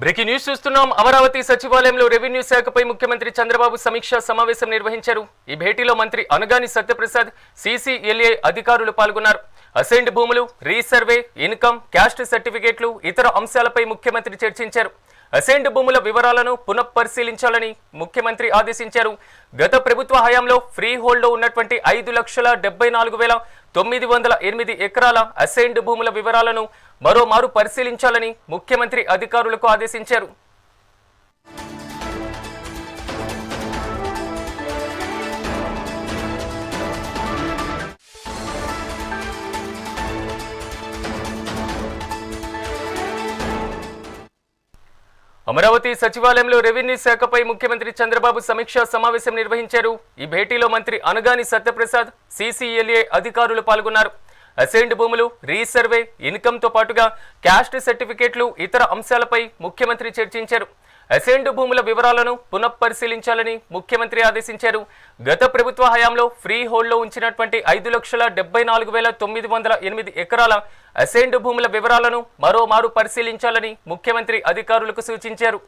Breaking news చూస్తున్నాం. అమరావతి సచివాలయంలో revenue శాఖపై ముఖ్యమంత్రి చంద్రబాబు సమీక్షా సమావేశం నిర్వహించారు. ఈ భేటీలో మంత్రి అనగాని సత్యప్రసాద్, సీసీఎల్ఏ అధికారులు పాల్గొన్నారు. అసైన్డ్ భూములు, రీసర్వే, ఇన్కమ్, క్యాస్ట్ సర్టిఫికేట్లు, ఇతర అంశాలపై ముఖ్యమంత్రి చర్చించారు. అసైన్డ్ భూముల వివరాలను పునఃపరిశీలించాలని ముఖ్యమంత్రి ఆదేశించారు. గత ప్రభుత్వ హయాంలో ఫ్రీ హోల్డ్లో ఉన్నటువంటి 5,74,908 ఎకరాల అసైన్డ్ భూముల వివరాలను మరోమారు పరిశీలించాలని ముఖ్యమంత్రి అధికారులకు ఆదేశించారు. అమరావతి సచివాలయంలో రెవెన్యూ శాఖపై ముఖ్యమంత్రి చంద్రబాబు సమీక్షా సమావేశం నిర్వహించారు. ఈ భేటీలో మంత్రి అనగాని సత్యప్రసాద్, సీసీఎల్ఏ అధికారులు పాల్గొన్నారు. అసైన్డ్ భూములు, రీసర్వే, ఇన్కమ్తో పాటుగా క్యాస్ట్ సర్టిఫికేట్లు, ఇతర అంశాలపై ముఖ్యమంత్రి చర్చించారు. అసైన్డ్ భూముల వివరాలను పునఃపరిశీలించాలని ముఖ్యమంత్రి ఆదేశించారు. గత ప్రభుత్వ హయాంలో ఫ్రీ హోల్డ్లో ఉంచినటువంటి 5,74,908 ఎకరాల అసైన్డ్ భూముల వివరాలను మరోమారు పరిశీలించాలని ముఖ్యమంత్రి అధికారులకు సూచించారు.